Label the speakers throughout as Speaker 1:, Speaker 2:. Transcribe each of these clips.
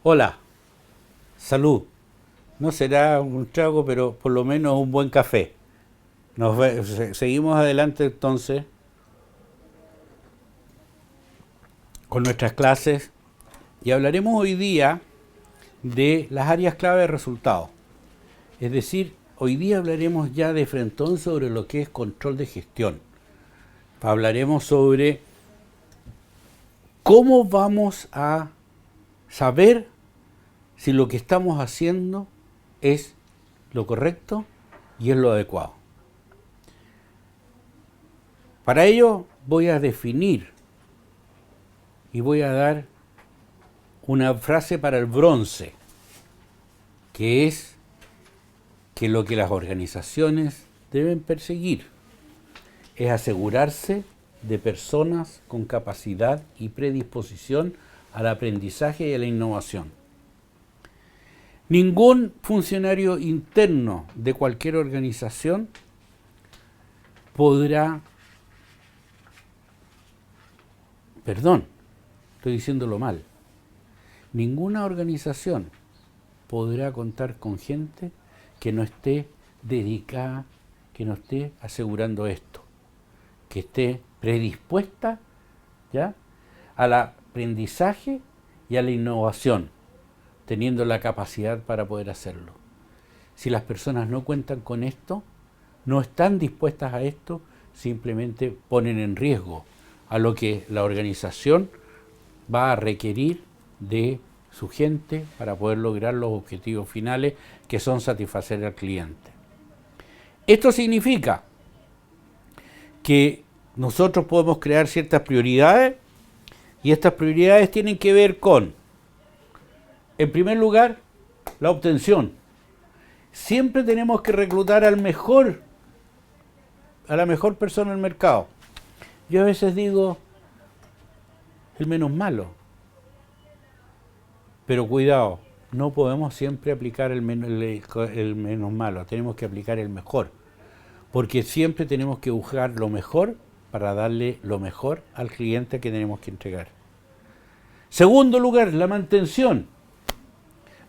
Speaker 1: Hola, salud. No será un trago, pero por lo menos un buen café. Seguimos adelante entonces con nuestras clases y hablaremos hoy día de las áreas clave de resultados. Es decir, hoy día hablaremos ya de frentón sobre lo que es control de gestión. Hablaremos sobre cómo vamos a saber si lo que estamos haciendo es lo correcto y es lo adecuado. Para ello voy a definir y voy a dar una frase para el bronce, que es que lo que las organizaciones deben perseguir es asegurarse de personas con capacidad y predisposición al aprendizaje y a la innovación. Ningún funcionario interno de cualquier organización podrá, estoy diciéndolo mal, ninguna organización podrá contar con gente que no esté dedicada, que no esté asegurando esto, que esté predispuesta, ¿ya?, al aprendizaje y a la innovación, teniendo la capacidad para poder hacerlo. Si las personas no cuentan con esto, no están dispuestas a esto, simplemente ponen en riesgo a lo que la organización va a requerir de su gente para poder lograr los objetivos finales, que son satisfacer al cliente. Esto significa que nosotros podemos crear ciertas prioridades y estas prioridades tienen que ver con, en primer lugar, la obtención. Siempre tenemos que reclutar a la mejor persona del mercado. Yo a veces digo el menos malo, pero cuidado, no podemos siempre aplicar el menos malo, tenemos que aplicar el mejor, porque siempre tenemos que buscar lo mejor para darle lo mejor al cliente que tenemos que entregar. Segundo lugar, la mantención.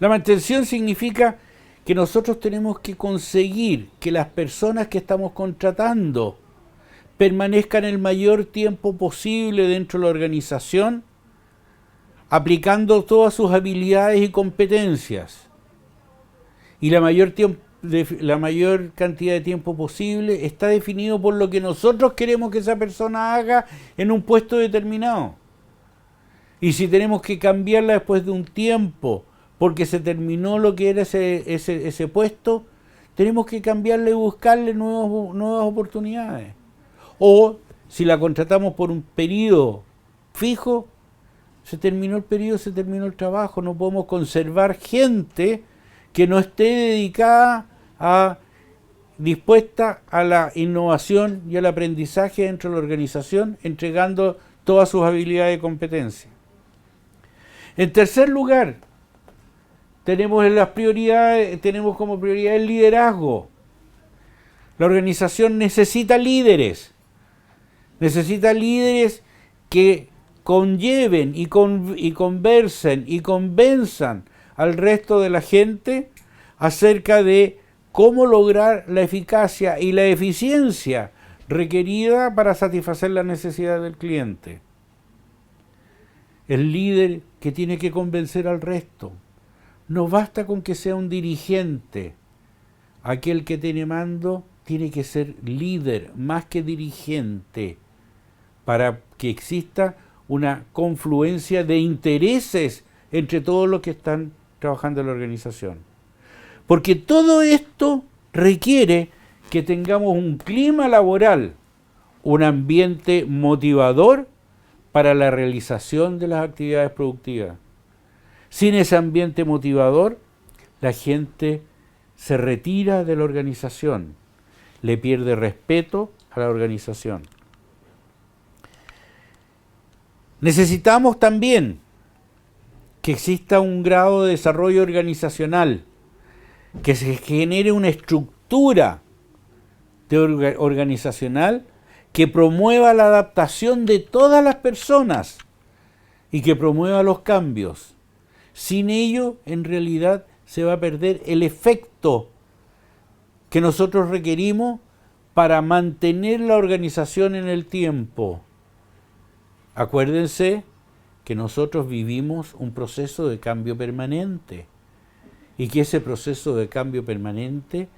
Speaker 1: La mantención significa que nosotros tenemos que conseguir que las personas que estamos contratando permanezcan el mayor tiempo posible dentro de la organización, aplicando todas sus habilidades y competencias. Y la mayor cantidad de tiempo posible está definido por lo que nosotros queremos que esa persona haga en un puesto determinado. Y si tenemos que cambiarla después de un tiempo, porque se terminó lo que era ese puesto, tenemos que cambiarle y buscarle nuevas oportunidades. O si la contratamos por un periodo fijo, se terminó el periodo, se terminó el trabajo. No podemos conservar gente que no esté dedicada dispuesta a la innovación y al aprendizaje dentro de la organización, entregando todas sus habilidades y competencias. En tercer lugar, tenemos como prioridad el liderazgo. La organización necesita líderes que conlleven y conversen y convenzan al resto de la gente acerca de cómo lograr la eficacia y la eficiencia requerida para satisfacer las necesidades del cliente. El líder que tiene que convencer al resto. No basta con que sea un dirigente. Aquel que tiene mando tiene que ser líder más que dirigente, para que exista una confluencia de intereses entre todos los que están trabajando en la organización. Porque todo esto requiere que tengamos un clima laboral, un ambiente motivador para la realización de las actividades productivas. Sin ese ambiente motivador, la gente se retira de la organización, le pierde respeto a la organización. Necesitamos también que exista un grado de desarrollo organizacional, que se genere una estructura organizacional que promueva la adaptación de todas las personas y que promueva los cambios. Sin ello, en realidad, se va a perder el efecto que nosotros requerimos para mantener la organización en el tiempo. Acuérdense que nosotros vivimos un proceso de cambio permanente y que ese proceso de cambio permanente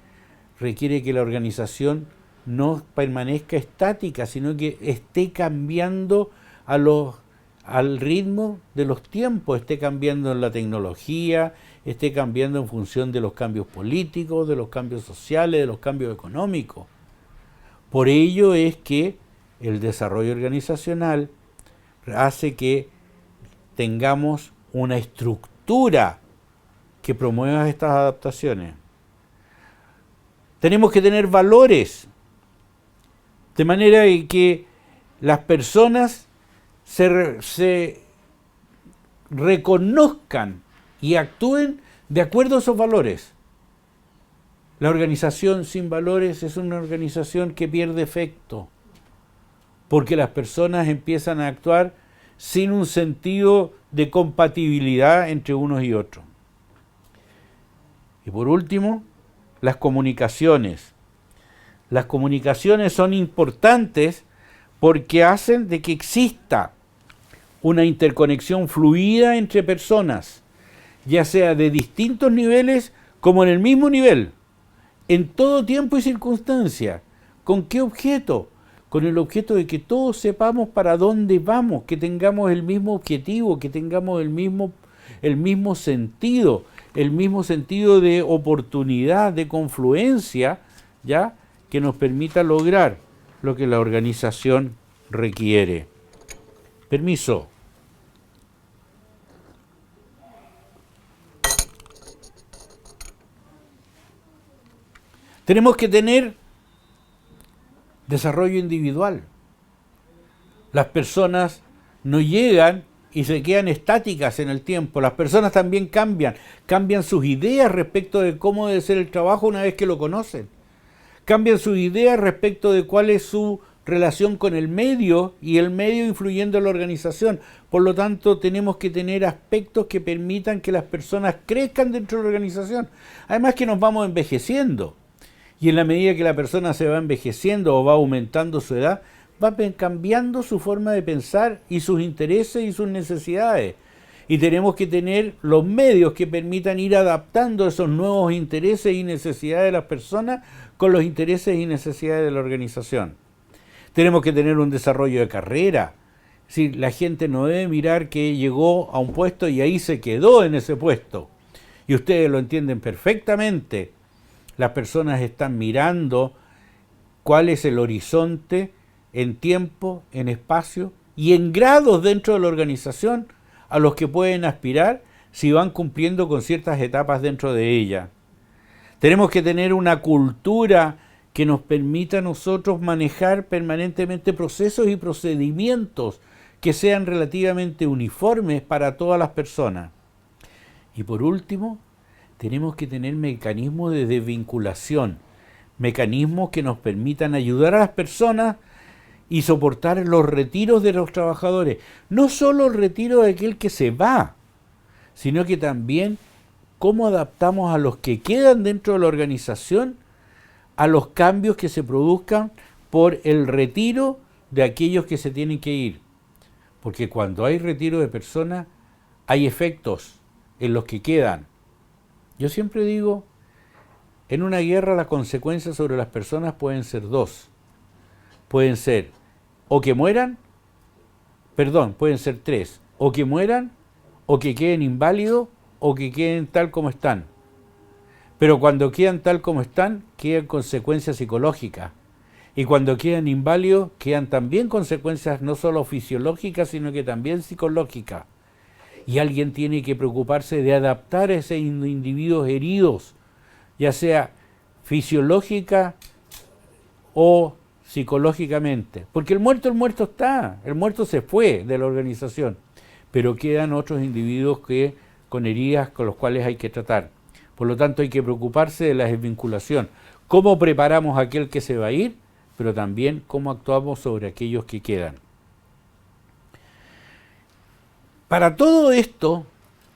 Speaker 1: requiere que la organización no permanezca estática, sino que esté cambiando al ritmo de los tiempos, esté cambiando en la tecnología, esté cambiando en función de los cambios políticos, de los cambios sociales, de los cambios económicos. Por ello es que el desarrollo organizacional hace que tengamos una estructura que promueva estas adaptaciones. Tenemos que tener valores, de manera que las personas se reconozcan y actúen de acuerdo a esos valores. La organización sin valores es una organización que pierde efecto, porque las personas empiezan a actuar sin un sentido de compatibilidad entre unos y otros. Y por último, las comunicaciones. Las comunicaciones son importantes porque hacen de que exista una interconexión fluida entre personas, ya sea de distintos niveles como en el mismo nivel, en todo tiempo y circunstancia. ¿Con qué objeto? Con el objeto de que todos sepamos para dónde vamos, que tengamos el mismo objetivo, que tengamos el mismo sentido de oportunidad, de confluencia, ¿ya?, que nos permita lograr lo que la organización requiere. Permiso. Tenemos que tener desarrollo individual. Las personas no llegan y se quedan estáticas en el tiempo. Las personas también cambian sus ideas respecto de cómo debe ser el trabajo una vez que lo conocen. Cambian sus ideas respecto de cuál es su relación con el medio y el medio influyendo en la organización. Por lo tanto, tenemos que tener aspectos que permitan que las personas crezcan dentro de la organización. Además que nos vamos envejeciendo. Y en la medida que la persona se va envejeciendo o va aumentando su edad, va cambiando su forma de pensar y sus intereses y sus necesidades. Y tenemos que tener los medios que permitan ir adaptando esos nuevos intereses y necesidades de las personas con los intereses y necesidades de la organización. Tenemos que tener un desarrollo de carrera. Es decir, la gente no debe mirar que llegó a un puesto y ahí se quedó en ese puesto. Y ustedes lo entienden perfectamente. Las personas están mirando cuál es el horizonte en tiempo, en espacio y en grados dentro de la organización a los que pueden aspirar si van cumpliendo con ciertas etapas dentro de ella. Tenemos que tener una cultura que nos permita a nosotros manejar permanentemente procesos y procedimientos que sean relativamente uniformes para todas las personas. Y por último, tenemos que tener mecanismos de desvinculación, mecanismos que nos permitan ayudar a las personas y soportar los retiros de los trabajadores. No solo el retiro de aquel que se va, sino que también cómo adaptamos a los que quedan dentro de la organización a los cambios que se produzcan por el retiro de aquellos que se tienen que ir. Porque cuando hay retiro de personas, hay efectos en los que quedan. Yo siempre digo, en una guerra las consecuencias sobre las personas pueden ser dos. Pueden ser o que mueran, pueden ser tres. O que mueran, o que queden inválidos, o que queden tal como están. Pero cuando quedan tal como están, quedan consecuencias psicológicas. Y cuando quedan inválidos, quedan también consecuencias no solo fisiológicas, sino que también psicológicas. Y alguien tiene que preocuparse de adaptar a esos individuos heridos, ya sea fisiológica o psicológicamente. Porque el muerto está, el muerto se fue de la organización, pero quedan otros individuos con heridas con los cuales hay que tratar. Por lo tanto, hay que preocuparse de la desvinculación. ¿Cómo preparamos a aquel que se va a ir? Pero también cómo actuamos sobre aquellos que quedan. Para todo esto,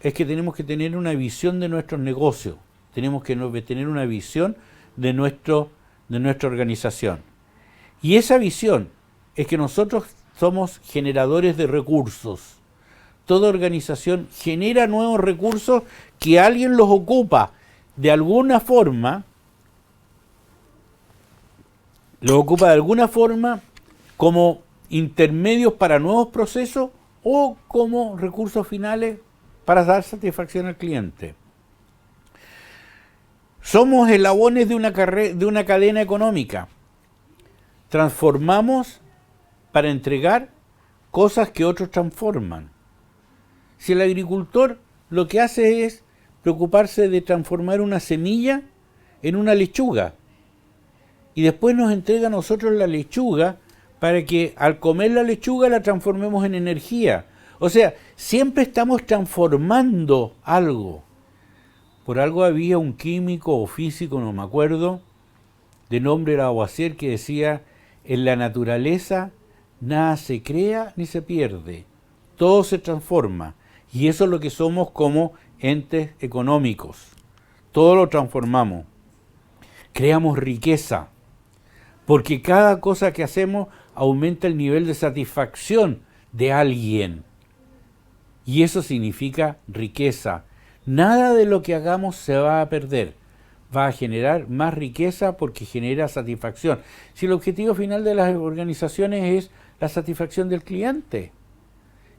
Speaker 1: es que tenemos que tener una visión de nuestros negocios, tenemos que tener una visión de nuestra organización. Y esa visión es que nosotros somos generadores de recursos. Toda organización genera nuevos recursos que alguien los ocupa de alguna forma, como intermedios para nuevos procesos o como recursos finales para dar satisfacción al cliente. Somos eslabones de una cadena económica. Transformamos para entregar cosas que otros transforman. Si el agricultor lo que hace es preocuparse de transformar una semilla en una lechuga y después nos entrega a nosotros la lechuga para que al comer la lechuga la transformemos en energía. O sea, siempre estamos transformando algo. Por algo había un químico o físico, no me acuerdo, de nombre Lavoisier, que decía: en la naturaleza nada se crea ni se pierde, todo se transforma. Y eso es lo que somos como entes económicos. Todo lo transformamos. Creamos riqueza, porque cada cosa que hacemos aumenta el nivel de satisfacción de alguien. Y eso significa riqueza. Nada de lo que hagamos se va a perder. Va a generar más riqueza porque genera satisfacción. Si el objetivo final de las organizaciones es la satisfacción del cliente,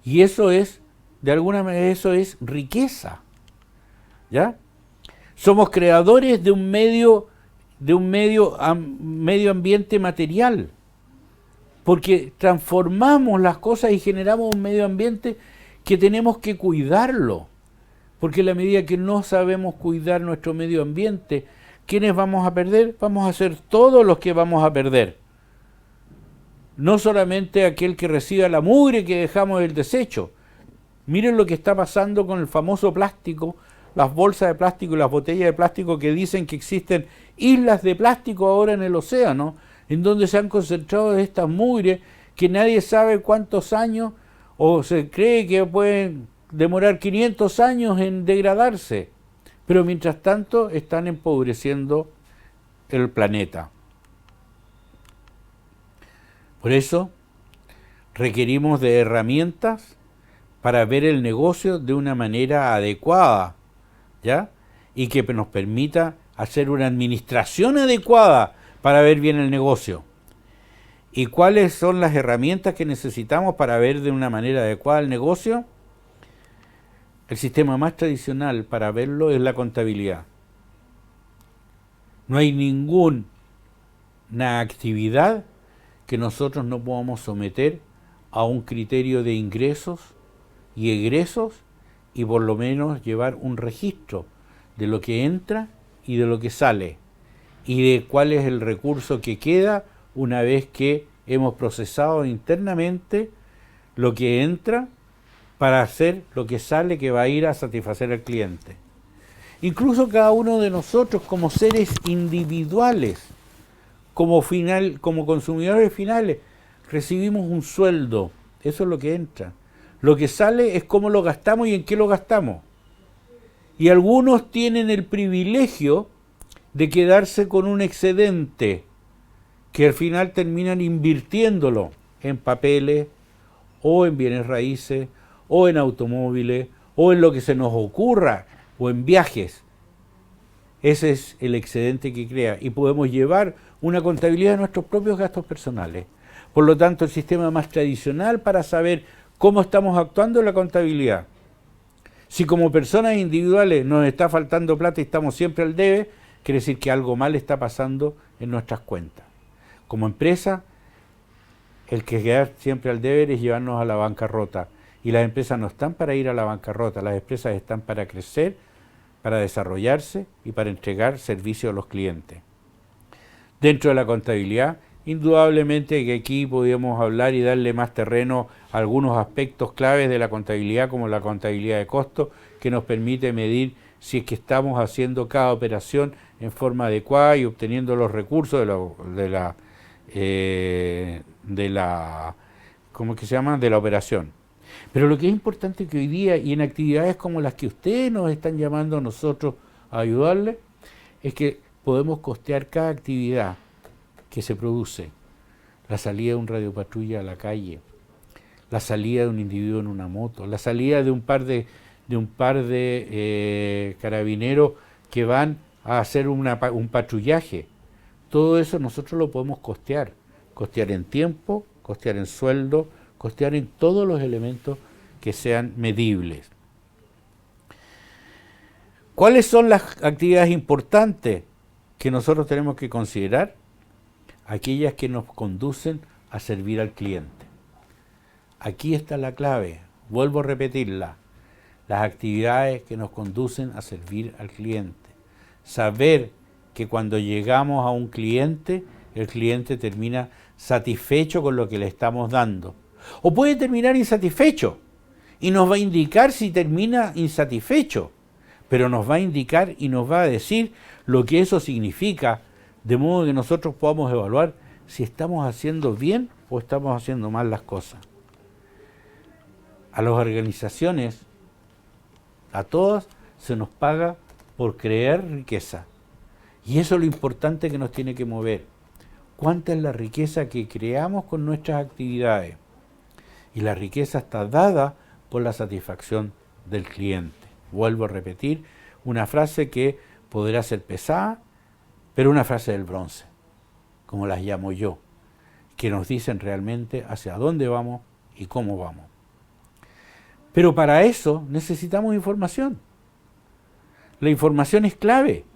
Speaker 1: y eso es, de alguna manera, eso es riqueza, ¿ya? Somos creadores de un medio ambiente material, porque transformamos las cosas y generamos un medio ambiente que tenemos que cuidarlo. Porque en la medida que no sabemos cuidar nuestro medio ambiente, ¿quiénes vamos a perder? Vamos a ser todos los que vamos a perder. No solamente aquel que reciba la mugre que dejamos del desecho. Miren lo que está pasando con el famoso plástico, las bolsas de plástico y las botellas de plástico, que dicen que existen islas de plástico ahora en el océano, en donde se han concentrado estas mugres que nadie sabe cuántos años, o se cree que pueden demorar 500 años en degradarse, pero mientras tanto están empobreciendo el planeta. Por eso requerimos de herramientas para ver el negocio de una manera adecuada, ¿ya? Y que nos permita hacer una administración adecuada para ver bien el negocio. ¿Y cuáles son las herramientas que necesitamos para ver de una manera adecuada el negocio? El sistema más tradicional para verlo es la contabilidad. No hay ninguna actividad que nosotros no podamos someter a un criterio de ingresos y egresos y por lo menos llevar un registro de lo que entra y de lo que sale y de cuál es el recurso que queda una vez que hemos procesado internamente lo que entra para hacer lo que sale, que va a ir a satisfacer al cliente. Incluso cada uno de nosotros como seres individuales, como consumidores finales, recibimos un sueldo. Eso es lo que entra. Lo que sale es cómo lo gastamos y en qué lo gastamos. Y algunos tienen el privilegio de quedarse con un excedente que al final terminan invirtiéndolo en papeles o en bienes raíces o en automóviles o en lo que se nos ocurra o en viajes. Ese es el excedente que crea y podemos llevar una contabilidad de nuestros propios gastos personales. Por lo tanto, el sistema más tradicional para saber cómo estamos actuando es la contabilidad. Si como personas individuales nos está faltando plata y estamos siempre al debe, quiere decir que algo mal está pasando en nuestras cuentas. Como empresa, el que quedar siempre al deber es llevarnos a la bancarrota. Y las empresas no están para ir a la bancarrota, las empresas están para crecer, para desarrollarse y para entregar servicios a los clientes. Dentro de la contabilidad, indudablemente que aquí podríamos hablar y darle más terreno a algunos aspectos claves de la contabilidad, como la contabilidad de costos, que nos permite medir si es que estamos haciendo cada operación en forma adecuada y obteniendo los recursos de la ¿cómo es que se llama?, de la operación. Pero lo que es importante que hoy día, y en actividades como las que ustedes nos están llamando a nosotros a ayudarles, es que podemos costear cada actividad que se produce. La salida de un radiopatrulla a la calle, la salida de un individuo en una moto, la salida de un par de carabineros que van a hacer un patrullaje. Todo eso nosotros lo podemos costear en tiempo, costear en sueldo, costear en todos los elementos que sean medibles. ¿Cuáles son las actividades importantes que nosotros tenemos que considerar? Aquellas que nos conducen a servir al cliente. Aquí está la clave, vuelvo a repetirla, las actividades que nos conducen a servir al cliente. Saber que cuando llegamos a un cliente, el cliente termina satisfecho con lo que le estamos dando. O puede terminar insatisfecho y nos va a indicar si termina insatisfecho, pero nos va a indicar y nos va a decir lo que eso significa, de modo que nosotros podamos evaluar si estamos haciendo bien o estamos haciendo mal las cosas. A las organizaciones, a todas, se nos paga por crear riqueza. Y eso es lo importante que nos tiene que mover. ¿Cuánta es la riqueza que creamos con nuestras actividades? Y la riqueza está dada por la satisfacción del cliente. Vuelvo a repetir una frase que podrá ser pesada, pero una frase del bronce, como las llamo yo, que nos dicen realmente hacia dónde vamos y cómo vamos. Pero para eso necesitamos información. La información es clave.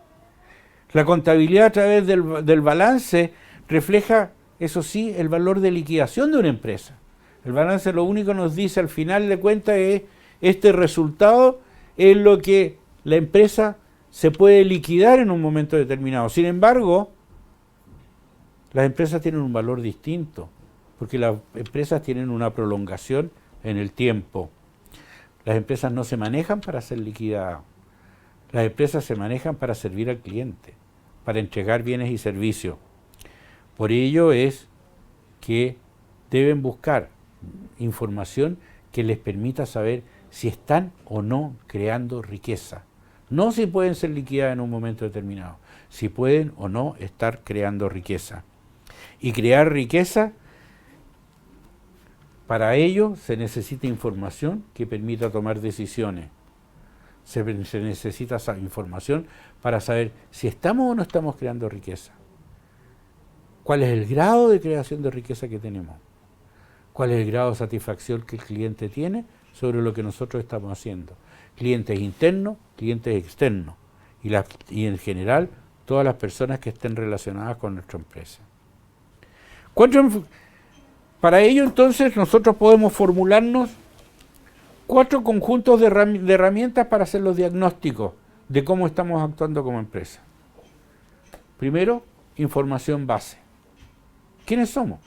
Speaker 1: La contabilidad a través del balance refleja, eso sí, el valor de liquidación de una empresa. El balance lo único que nos dice al final de cuentas es este resultado es lo que la empresa se puede liquidar en un momento determinado. Sin embargo, las empresas tienen un valor distinto, porque las empresas tienen una prolongación en el tiempo. Las empresas no se manejan para ser liquidadas. Las empresas se manejan para servir al cliente, para entregar bienes y servicios. Por ello es que deben buscar información que les permita saber si están o no creando riqueza. No si pueden ser liquidadas en un momento determinado, si pueden o no estar creando riqueza. Y crear riqueza, para ello se necesita información que permita tomar decisiones. Se necesita esa información para saber si estamos o no estamos creando riqueza. ¿Cuál es el grado de creación de riqueza que tenemos? ¿Cuál es el grado de satisfacción que el cliente tiene sobre lo que nosotros estamos haciendo? Clientes internos, clientes externos y en general todas las personas que estén relacionadas con nuestra empresa. Para ello entonces nosotros podemos formularnos 4 conjuntos de herramientas para hacer los diagnósticos de cómo estamos actuando como empresa. Primero, información base. ¿Quiénes somos?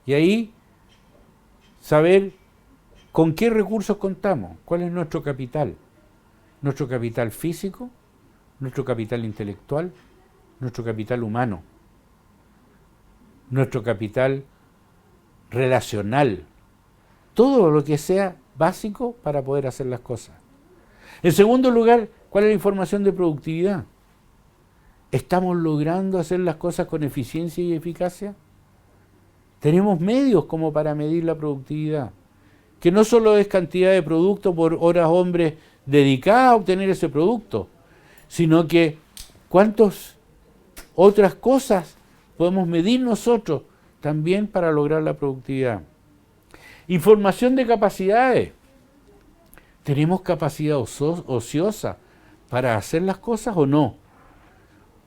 Speaker 1: Y ahí saber con qué recursos contamos, cuál es nuestro capital físico, nuestro capital intelectual, nuestro capital humano, nuestro capital relacional, todo lo que sea básico para poder hacer las cosas. En segundo lugar, ¿cuál es la información de productividad? ¿Estamos logrando hacer las cosas con eficiencia y eficacia? Tenemos medios como para medir la productividad, que no solo es cantidad de producto por horas hombres dedicadas a obtener ese producto, sino que cuántas otras cosas podemos medir nosotros también para lograr la productividad. Información de capacidades. ¿Tenemos capacidad ociosa para hacer las cosas o no?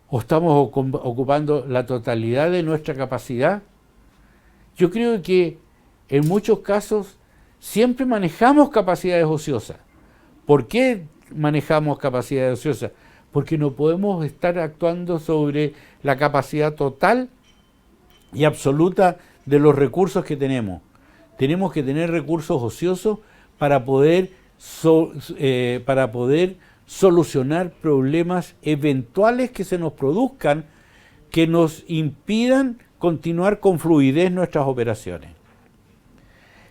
Speaker 1: ¿O estamos ocupando la totalidad de nuestra capacidad? Yo creo que en muchos casos siempre manejamos capacidades ociosas. ¿Por qué manejamos capacidades ociosas? Porque no podemos estar actuando sobre la capacidad total y absoluta de los recursos que tenemos. Tenemos que tener recursos ociosos para poder solucionar problemas eventuales que se nos produzcan, que nos impidan continuar con fluidez nuestras operaciones.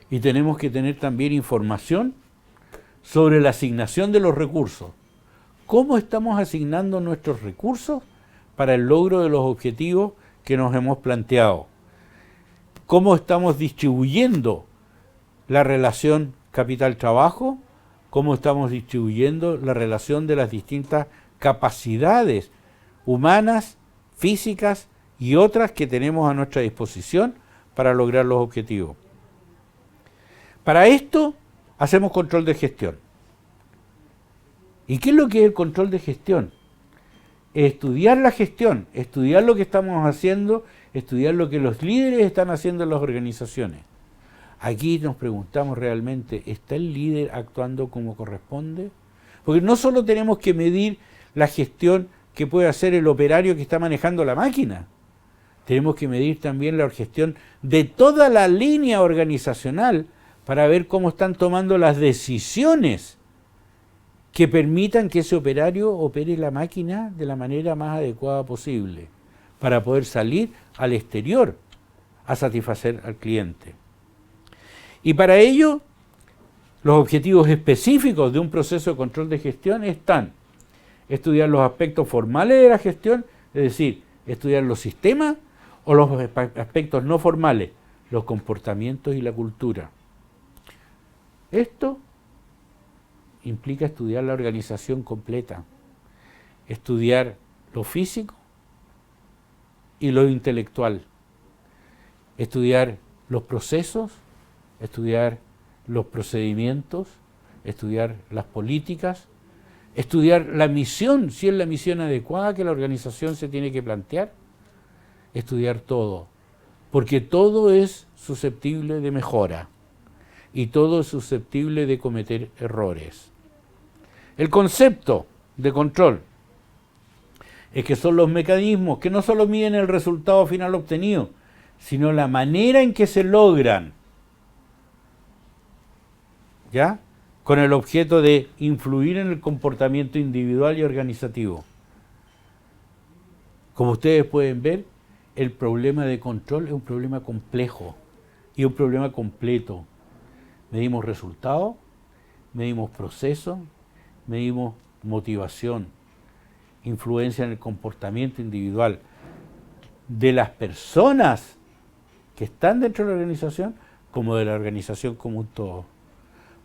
Speaker 1: y tenemos que tener también información sobre la asignación de los recursos. ¿Cómo estamos asignando nuestros recursos para el logro de los objetivos que nos hemos planteado? ¿Cómo estamos distribuyendo la relación capital-trabajo? ¿Cómo estamos distribuyendo la relación de las distintas capacidades humanas, físicas y otras que tenemos a nuestra disposición para lograr los objetivos? Para esto hacemos control de gestión. ¿Y qué es lo que es el control de gestión? Estudiar la gestión, estudiar lo que estamos haciendo, estudiar lo que los líderes están haciendo en las organizaciones. Aquí nos preguntamos realmente, ¿está el líder actuando como corresponde? Porque no solo tenemos que medir la gestión que puede hacer el operario que está manejando la máquina, tenemos que medir también la gestión de toda la línea organizacional para ver cómo están tomando las decisiones que permitan que ese operario opere la máquina de la manera más adecuada posible, para poder salir al exterior a satisfacer al cliente. Y para ello, los objetivos específicos de un proceso de control de gestión están: estudiar los aspectos formales de la gestión, es decir, estudiar los sistemas, o los aspectos no formales, los comportamientos y la cultura. Esto implica estudiar la organización completa, estudiar lo físico y lo intelectual, estudiar los procesos, estudiar los procedimientos, estudiar las políticas, estudiar la misión, si es la misión adecuada que la organización se tiene que plantear, estudiar todo, porque todo es susceptible de mejora y todo es susceptible de cometer errores. El concepto de control es que son los mecanismos que no solo miden el resultado final obtenido, sino la manera en que se logran, ¿ya?, con el objeto de influir en el comportamiento individual y organizativo. Como ustedes pueden ver, el problema de control es un problema complejo y un problema completo. Medimos resultados, medimos procesos, medimos motivación, influencia en el comportamiento individual de las personas que están dentro de la organización como de la organización como un todo.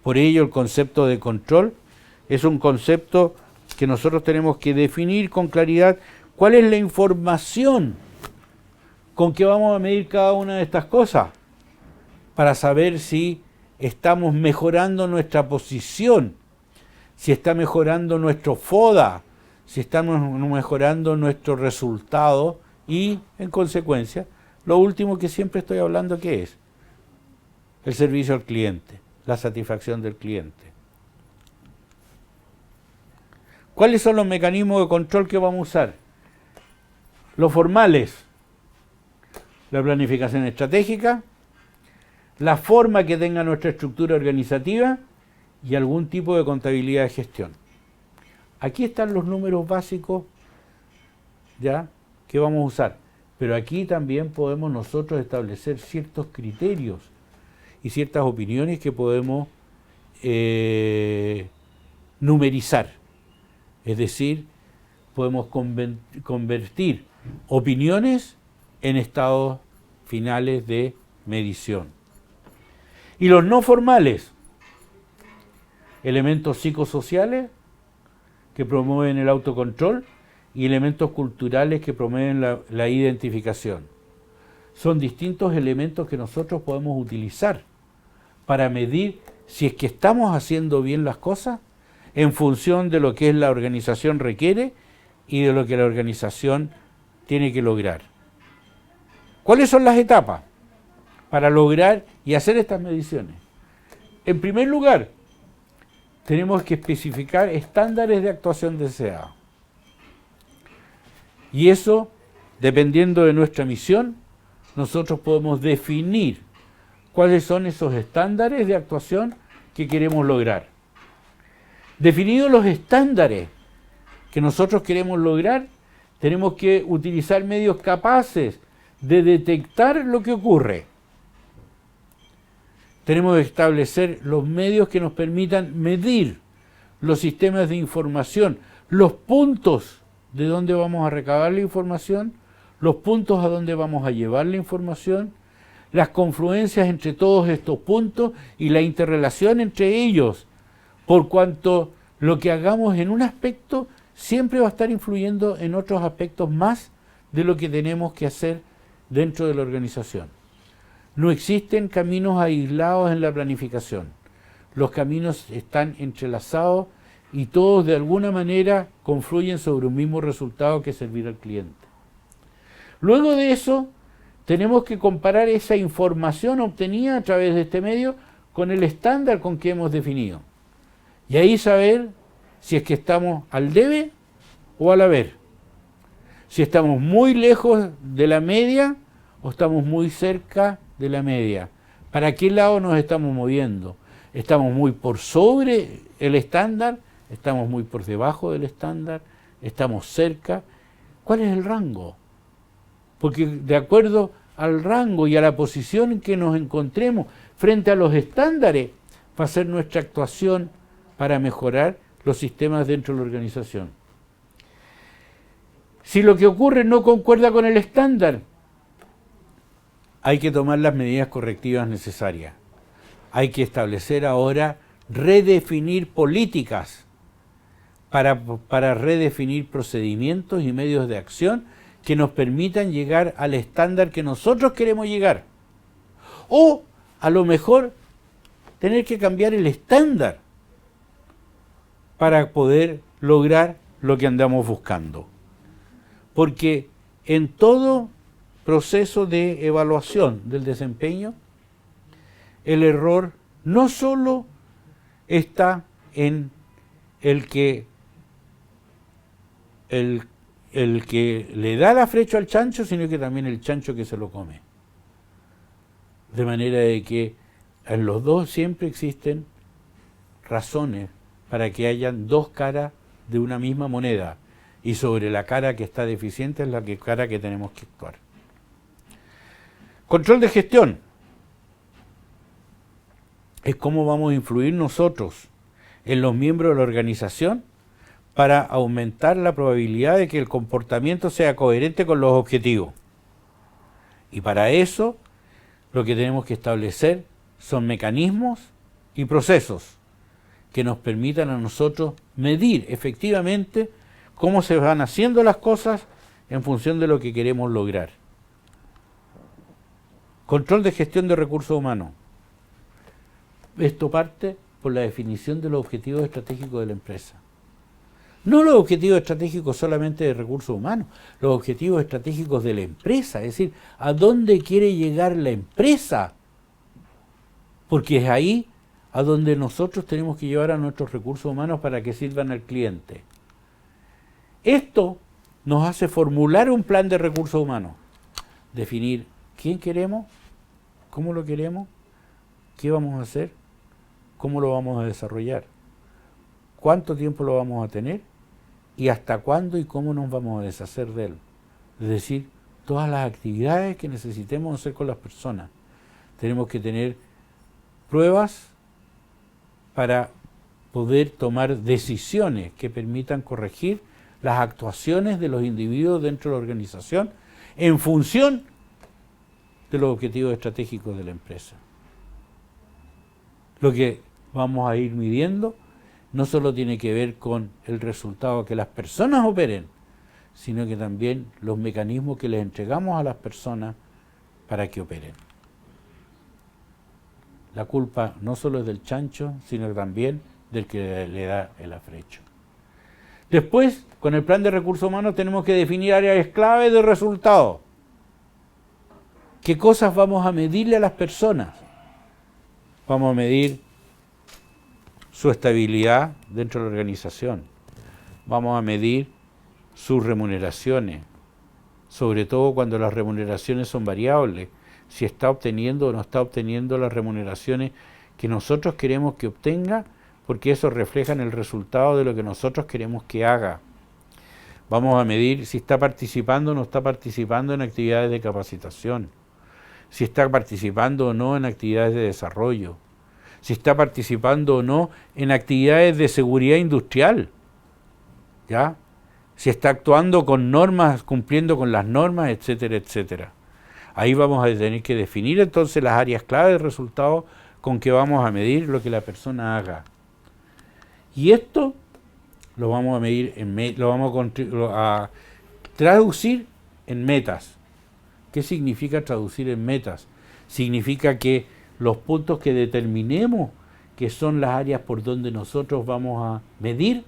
Speaker 1: Por ello, el concepto de control es un concepto que nosotros tenemos que definir con claridad cuál es la información con que vamos a medir cada una de estas cosas para saber si estamos mejorando nuestra posición, si está mejorando nuestro FODA, si estamos mejorando nuestro resultado y, en consecuencia, lo último que siempre estoy hablando, ¿qué es? El servicio al cliente, la satisfacción del cliente. ¿Cuáles son los mecanismos de control que vamos a usar? Los formales: la planificación estratégica, la forma que tenga nuestra estructura organizativa y algún tipo de contabilidad de gestión. Aquí están los números básicos, ¿ya?, que vamos a usar, pero aquí también podemos nosotros establecer ciertos criterios y ciertas opiniones que podemos numerizar, es decir, podemos convertir opiniones en estados finales de medición. Y los no formales: elementos psicosociales que promueven el autocontrol y elementos culturales que promueven la identificación. Son distintos elementos que nosotros podemos utilizar para medir si es que estamos haciendo bien las cosas en función de lo que la organización requiere y de lo que la organización tiene que lograr. ¿Cuáles son las etapas para lograr y hacer estas mediciones? En primer lugar, tenemos que especificar estándares de actuación deseados. Y eso, dependiendo de nuestra misión, nosotros podemos definir cuáles son esos estándares de actuación que queremos lograr. Definidos los estándares que nosotros queremos lograr, tenemos que utilizar medios capaces de detectar lo que ocurre. Tenemos que establecer los medios que nos permitan medir los sistemas de información, los puntos de dónde vamos a recabar la información, los puntos a dónde vamos a llevar la información, las confluencias entre todos estos puntos y la interrelación entre ellos, por cuanto lo que hagamos en un aspecto siempre va a estar influyendo en otros aspectos más de lo que tenemos que hacer dentro de la organización. No existen caminos aislados en la planificación. Los caminos están entrelazados y todos de alguna manera confluyen sobre un mismo resultado, que es servir al cliente. Luego de eso, tenemos que comparar esa información obtenida a través de este medio con el estándar con que hemos definido. Y ahí saber si es que estamos al debe o al haber. Si estamos muy lejos de la media o estamos muy cerca de la media. ¿Para qué lado nos estamos moviendo? ¿Estamos muy por sobre el estándar? ¿Estamos muy por debajo del estándar? ¿Estamos cerca? ¿Cuál es el rango? Porque de acuerdo al rango y a la posición en que nos encontremos frente a los estándares, va a ser nuestra actuación para mejorar los sistemas dentro de la organización. Si lo que ocurre no concuerda con el estándar, hay que tomar las medidas correctivas necesarias. Hay que establecer ahora, redefinir políticas para redefinir procedimientos y medios de acción que nos permitan llegar al estándar que nosotros queremos llegar. O, a lo mejor, tener que cambiar el estándar para poder lograr lo que andamos buscando. Porque en todo proceso de evaluación del desempeño, el error no solo está en el que le da la flecha al chancho, sino que también el chancho que se lo come. De manera de que en los dos siempre existen razones para que hayan dos caras de una misma moneda, y sobre la cara que está deficiente es la cara que tenemos que actuar. Control de gestión es cómo vamos a influir nosotros en los miembros de la organización para aumentar la probabilidad de que el comportamiento sea coherente con los objetivos. Y para eso lo que tenemos que establecer son mecanismos y procesos que nos permitan a nosotros medir efectivamente cómo se van haciendo las cosas en función de lo que queremos lograr. Control de gestión de recursos humanos. Esto parte por la definición de los objetivos estratégicos de la empresa. No los objetivos estratégicos solamente de recursos humanos, los objetivos estratégicos de la empresa, es decir, a dónde quiere llegar la empresa, porque es ahí a donde nosotros tenemos que llevar a nuestros recursos humanos para que sirvan al cliente. Esto nos hace formular un plan de recursos humanos, definir quién queremos, cómo lo queremos, qué vamos a hacer, cómo lo vamos a desarrollar, cuánto tiempo lo vamos a tener y hasta cuándo y cómo nos vamos a deshacer de él. Es decir, todas las actividades que necesitemos hacer con las personas. Tenemos que tener pruebas para poder tomar decisiones que permitan corregir las actuaciones de los individuos dentro de la organización en función de los objetivos estratégicos de la empresa. Lo que vamos a ir midiendo no solo tiene que ver con el resultado que las personas operen, sino que también los mecanismos que les entregamos a las personas para que operen. La culpa no solo es del chancho, sino también del que le da el afrecho. Después, con el plan de recursos humanos tenemos que definir áreas clave de resultados. ¿Qué cosas vamos a medirle a las personas? Vamos a medir su estabilidad dentro de la organización. Vamos a medir sus remuneraciones, sobre todo cuando las remuneraciones son variables, si está obteniendo o no está obteniendo las remuneraciones que nosotros queremos que obtenga, porque eso refleja en el resultado de lo que nosotros queremos que haga. Vamos a medir si está participando o no está participando en actividades de capacitación, si está participando o no en actividades de desarrollo, si está participando o no en actividades de seguridad industrial, ¿ya? Si está actuando con normas, cumpliendo con las normas, etcétera, etcétera. Ahí vamos a tener que definir entonces las áreas clave de resultados con que vamos a medir lo que la persona haga. Y esto lo vamos a medir, lo vamos a traducir en metas. ¿Qué significa traducir en metas? Significa que los puntos que determinemos, que son las áreas por donde nosotros vamos a medir,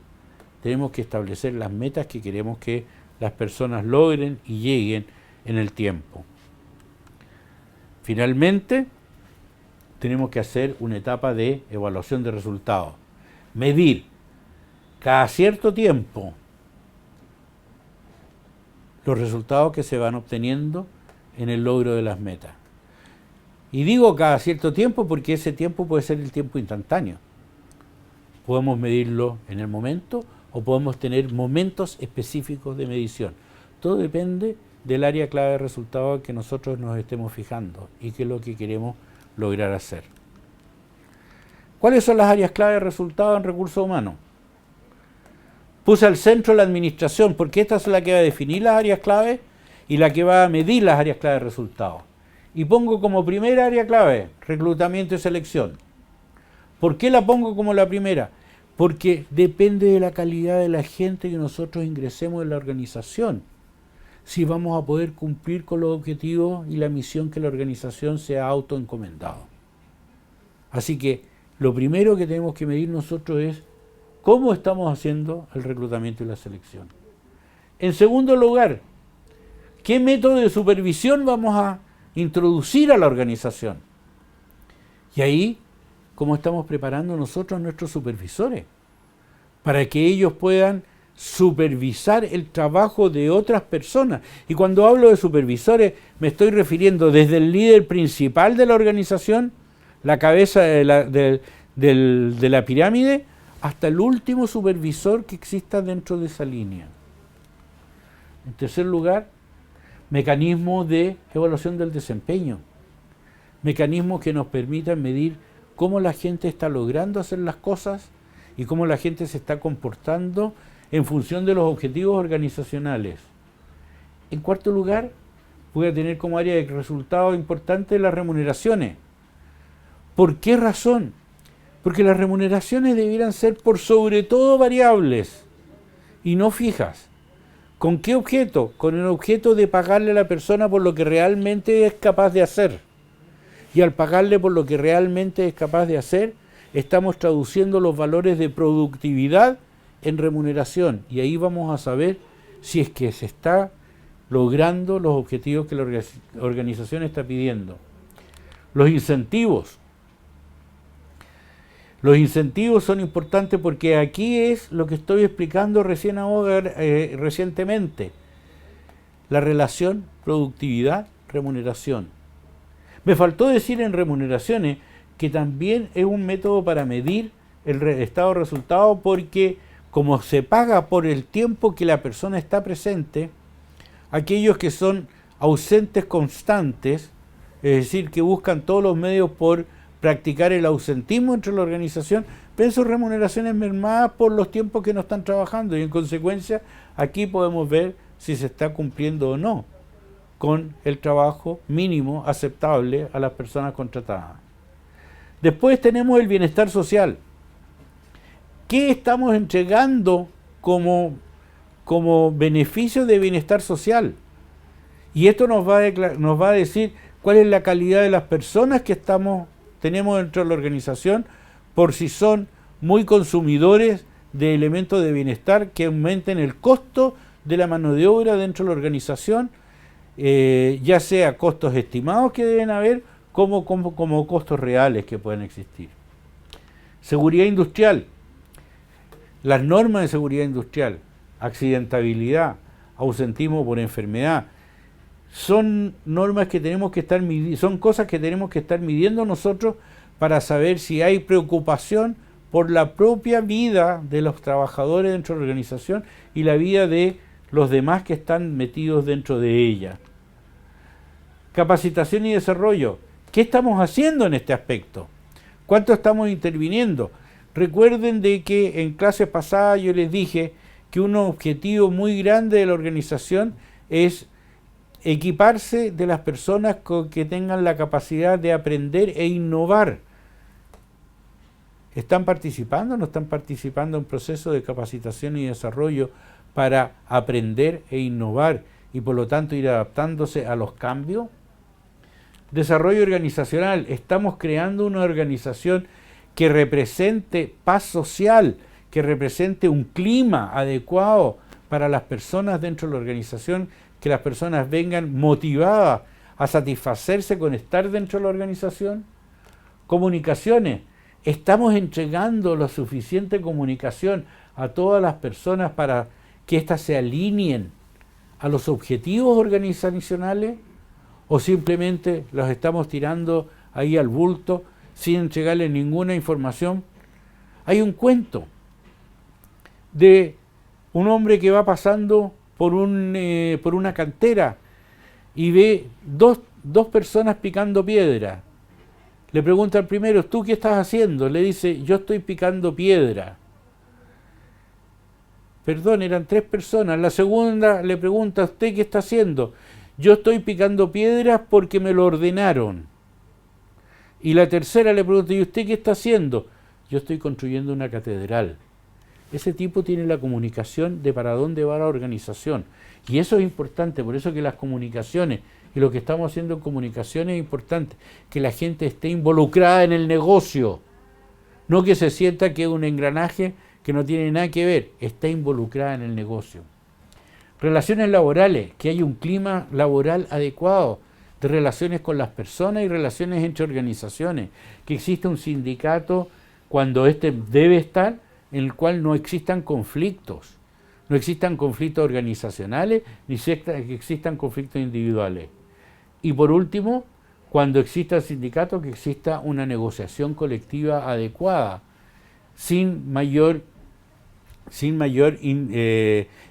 Speaker 1: tenemos que establecer las metas que queremos que las personas logren y lleguen en el tiempo. Finalmente, tenemos que hacer una etapa de evaluación de resultados. Medir cada cierto tiempo los resultados que se van obteniendo en el logro de las metas. Y digo cada cierto tiempo porque ese tiempo puede ser el tiempo instantáneo. Podemos medirlo en el momento o podemos tener momentos específicos de medición. Todo depende del área clave de resultados que nosotros nos estemos fijando y qué es lo que queremos lograr hacer. ¿Cuáles son las áreas clave de resultados en recursos humanos? Puse al centro la administración porque esta es la que va a definir las áreas clave y la que va a medir las áreas clave de resultados. Y pongo como primera área clave reclutamiento y selección. ¿Por qué la pongo como la primera? Porque depende de la calidad de la gente que nosotros ingresemos en la organización, si vamos a poder cumplir con los objetivos y la misión que la organización se ha autoencomendado. Así que lo primero que tenemos que medir nosotros es cómo estamos haciendo el reclutamiento y la selección. En segundo lugar, ¿qué método de supervisión vamos a introducir a la organización? Y ahí, ¿cómo estamos preparando nosotros a nuestros supervisores? Para que ellos puedan supervisar el trabajo de otras personas. Y cuando hablo de supervisores, me estoy refiriendo desde el líder principal de la organización, la cabeza de la pirámide, hasta el último supervisor que exista dentro de esa línea. En tercer lugar, mecanismos de evaluación del desempeño. Mecanismos que nos permitan medir cómo la gente está logrando hacer las cosas y cómo la gente se está comportando en función de los objetivos organizacionales. En cuarto lugar, voy a tener como área de resultado importante las remuneraciones. ¿Por qué razón? Porque las remuneraciones debieran ser por sobre todo variables y no fijas. ¿Con qué objeto? Con el objeto de pagarle a la persona por lo que realmente es capaz de hacer. Y al pagarle por lo que realmente es capaz de hacer, estamos traduciendo los valores de productividad en remuneración. Y ahí vamos a saber si es que se está logrando los objetivos que la organización está pidiendo. Los incentivos. Los incentivos son importantes porque aquí es lo que estoy explicando recientemente. La relación productividad-remuneración. Me faltó decir en remuneraciones que también es un método para medir el estado de resultado porque como se paga por el tiempo que la persona está presente, aquellos que son ausentes constantes, es decir, que buscan todos los medios por practicar el ausentismo entre la organización, ven sus remuneraciones mermadas por los tiempos que no están trabajando y en consecuencia aquí podemos ver si se está cumpliendo o no con el trabajo mínimo aceptable a las personas contratadas. Después tenemos el bienestar social. ¿Qué estamos entregando como beneficio de bienestar social? Y esto nos va a decir cuál es la calidad de las personas que tenemos dentro de la organización, por si son muy consumidores de elementos de bienestar que aumenten el costo de la mano de obra dentro de la organización, ya sea costos estimados que deben haber, como costos reales que pueden existir. Seguridad industrial. Las normas de seguridad industrial, accidentabilidad, ausentismo por enfermedad, son normas que tenemos que estar midiendo, son cosas que tenemos que estar midiendo nosotros para saber si hay preocupación por la propia vida de los trabajadores dentro de la organización y la vida de los demás que están metidos dentro de ella. Capacitación y desarrollo. ¿Qué estamos haciendo en este aspecto? ¿Cuánto estamos interviniendo? Recuerden de que en clases pasadas yo les dije que un objetivo muy grande de la organización es equiparse de las personas que tengan la capacidad de aprender e innovar. ¿Están participando o no están participando en procesos de capacitación y desarrollo para aprender e innovar y por lo tanto ir adaptándose a los cambios? Desarrollo organizacional. Estamos creando una organización que represente paz social, que represente un clima adecuado para las personas dentro de la organización, que las personas vengan motivadas a satisfacerse con estar dentro de la organización. Comunicaciones. ¿Estamos entregando la suficiente comunicación a todas las personas para que éstas se alineen a los objetivos organizacionales? ¿O simplemente los estamos tirando ahí al bulto sin entregarles ninguna información? Hay un cuento de un hombre que va pasando por una cantera y ve dos personas picando piedra. Le pregunta al primero, ¿tú qué estás haciendo? Le dice, yo estoy picando piedra. Perdón, eran 3 personas. La segunda le pregunta, ¿usted qué está haciendo? Yo estoy picando piedras porque me lo ordenaron. Y la tercera le pregunta, ¿y usted qué está haciendo? Yo estoy construyendo una catedral. Ese tipo tiene la comunicación de para dónde va la organización. Y eso es importante, por eso que las comunicaciones y lo que estamos haciendo en comunicaciones es importante, que la gente esté involucrada en el negocio, no que se sienta que es un engranaje que no tiene nada que ver, está involucrada en el negocio. Relaciones laborales, que hay un clima laboral adecuado, de relaciones con las personas y relaciones entre organizaciones, que exista un sindicato cuando éste debe estar, en el cual no existan conflictos, no existan conflictos organizacionales, ni que existan conflictos individuales. Y por último, cuando exista el sindicato, que exista una negociación colectiva adecuada, sin mayor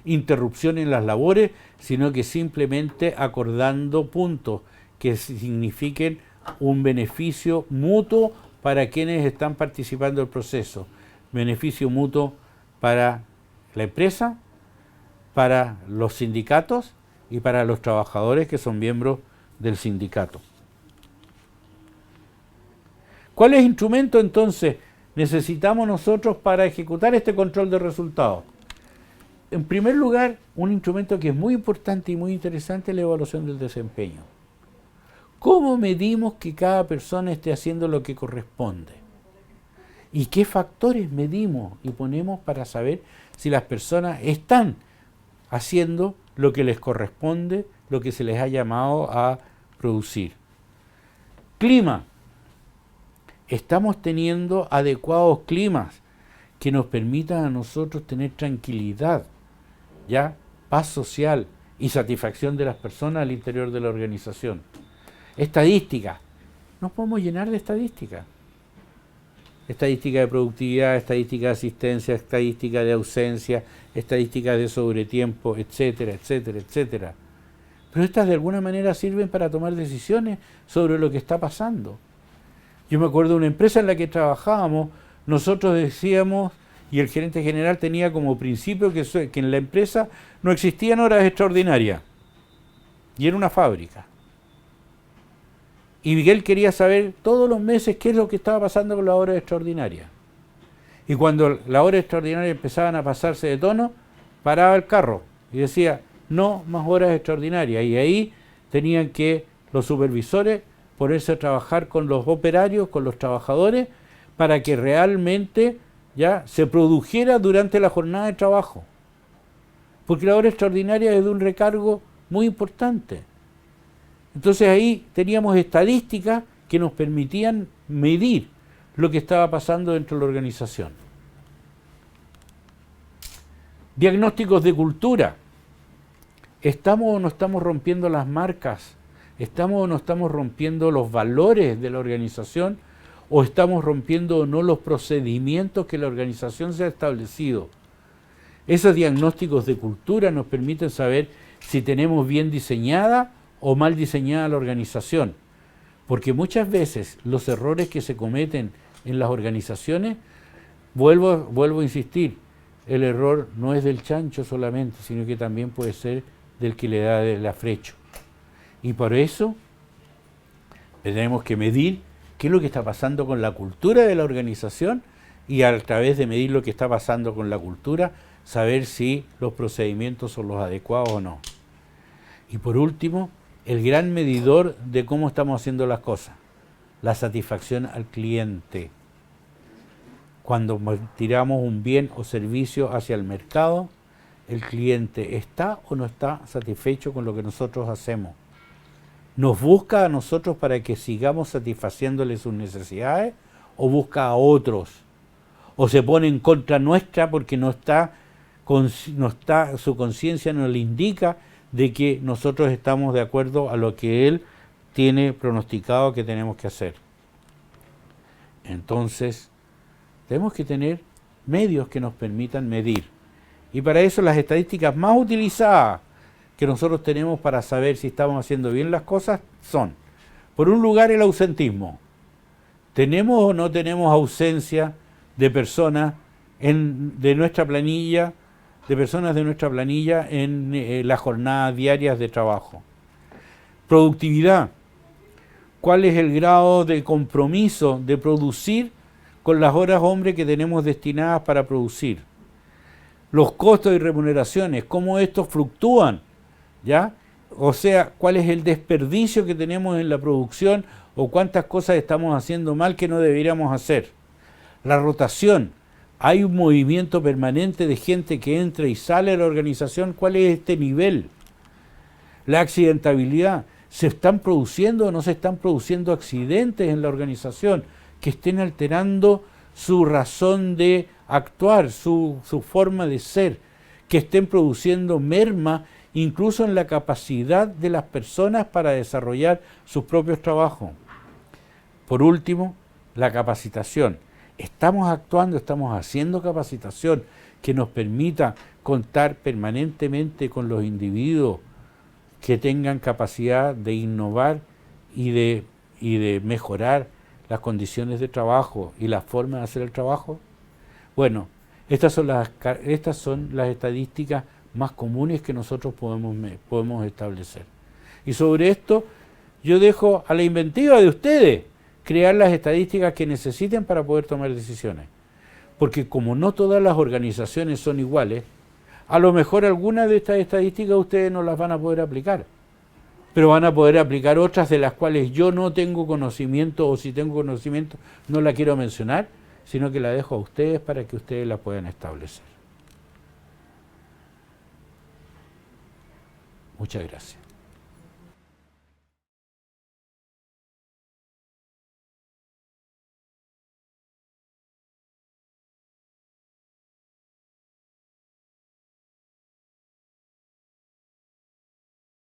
Speaker 1: interrupción en las labores, sino que simplemente acordando puntos que signifiquen un beneficio mutuo para quienes están participando del proceso. Beneficio mutuo para la empresa, para los sindicatos y para los trabajadores que son miembros del sindicato. ¿Cuáles instrumentos entonces necesitamos nosotros para ejecutar este control de resultados? En primer lugar, un instrumento que es muy importante y muy interesante es la evaluación del desempeño. ¿Cómo medimos que cada persona esté haciendo lo que corresponde? ¿Y qué factores medimos y ponemos para saber si las personas están haciendo lo que les corresponde, lo que se les ha llamado a producir? Clima. Estamos teniendo adecuados climas que nos permitan a nosotros tener tranquilidad, ya, paz social y satisfacción de las personas al interior de la organización. Estadística. Nos podemos llenar de estadística. Estadística de productividad, estadística de asistencia, estadística de ausencia, estadística de sobretiempo, etcétera, etcétera, etcétera. Pero estas de alguna manera sirven para tomar decisiones sobre lo que está pasando. Yo me acuerdo de una empresa en la que trabajábamos, nosotros decíamos, y el gerente general tenía como principio que en la empresa no existían horas extraordinarias, y era una fábrica. Y Miguel quería saber todos los meses qué es lo que estaba pasando con las horas extraordinarias. Y cuando las horas extraordinarias empezaban a pasarse de tono, paraba el carro y decía, no más horas extraordinarias. Y ahí tenían que los supervisores ponerse a trabajar con los operarios, con los trabajadores, para que realmente ya se produjera durante la jornada de trabajo. Porque la hora extraordinaria es de un recargo muy importante. Entonces ahí teníamos estadísticas que nos permitían medir lo que estaba pasando dentro de la organización. Diagnósticos de cultura. ¿Estamos o no estamos rompiendo las marcas? ¿Estamos o no estamos rompiendo los valores de la organización? ¿O estamos rompiendo o no los procedimientos que la organización se ha establecido? Esos diagnósticos de cultura nos permiten saber si tenemos bien diseñada o mal diseñada la organización. Porque muchas veces los errores que se cometen en las organizaciones, vuelvo a insistir, el error no es del chancho solamente, sino que también puede ser del que le da el afrecho. Y por eso tenemos que medir qué es lo que está pasando con la cultura de la organización y a través de medir lo que está pasando con la cultura, saber si los procedimientos son los adecuados o no. Y por último, el gran medidor de cómo estamos haciendo las cosas, la satisfacción al cliente. Cuando tiramos un bien o servicio hacia el mercado, el cliente está o no está satisfecho con lo que nosotros hacemos. ¿Nos busca a nosotros para que sigamos satisfaciéndole sus necesidades o busca a otros? ¿O se pone en contra nuestra porque su conciencia no le indica de que nosotros estamos de acuerdo a lo que él tiene pronosticado que tenemos que hacer? Entonces, tenemos que tener medios que nos permitan medir. Y para eso las estadísticas más utilizadas que nosotros tenemos para saber si estamos haciendo bien las cosas son, por un lugar, el ausentismo. ¿Tenemos o no tenemos ausencia de personas de nuestra planilla, en las jornadas diarias de trabajo? Productividad. ¿Cuál es el grado de compromiso de producir con las horas hombre que tenemos destinadas para producir? Los costos y remuneraciones, cómo estos fluctúan, ¿ya? O sea, cuál es el desperdicio que tenemos en la producción o cuántas cosas estamos haciendo mal que no deberíamos hacer. La rotación, hay un movimiento permanente de gente que entra y sale de la organización, ¿cuál es este nivel? La accidentabilidad, ¿se están produciendo o no se están produciendo accidentes en la organización que estén alterando su razón de actuar, su forma de ser, que estén produciendo merma incluso en la capacidad de las personas para desarrollar sus propios trabajos? Por último, la capacitación. Estamos actuando, estamos haciendo capacitación que nos permita contar permanentemente con los individuos que tengan capacidad de innovar y de mejorar las condiciones de trabajo y la forma de hacer el trabajo. Bueno, estas son las estadísticas más comunes que nosotros podemos establecer. Y sobre esto yo dejo a la inventiva de ustedes crear las estadísticas que necesiten para poder tomar decisiones. Porque como no todas las organizaciones son iguales, a lo mejor algunas de estas estadísticas ustedes no las van a poder aplicar, pero van a poder aplicar otras de las cuales yo no tengo conocimiento, o si tengo conocimiento no la quiero mencionar, sino que la dejo a ustedes para que ustedes la puedan establecer. Muchas gracias.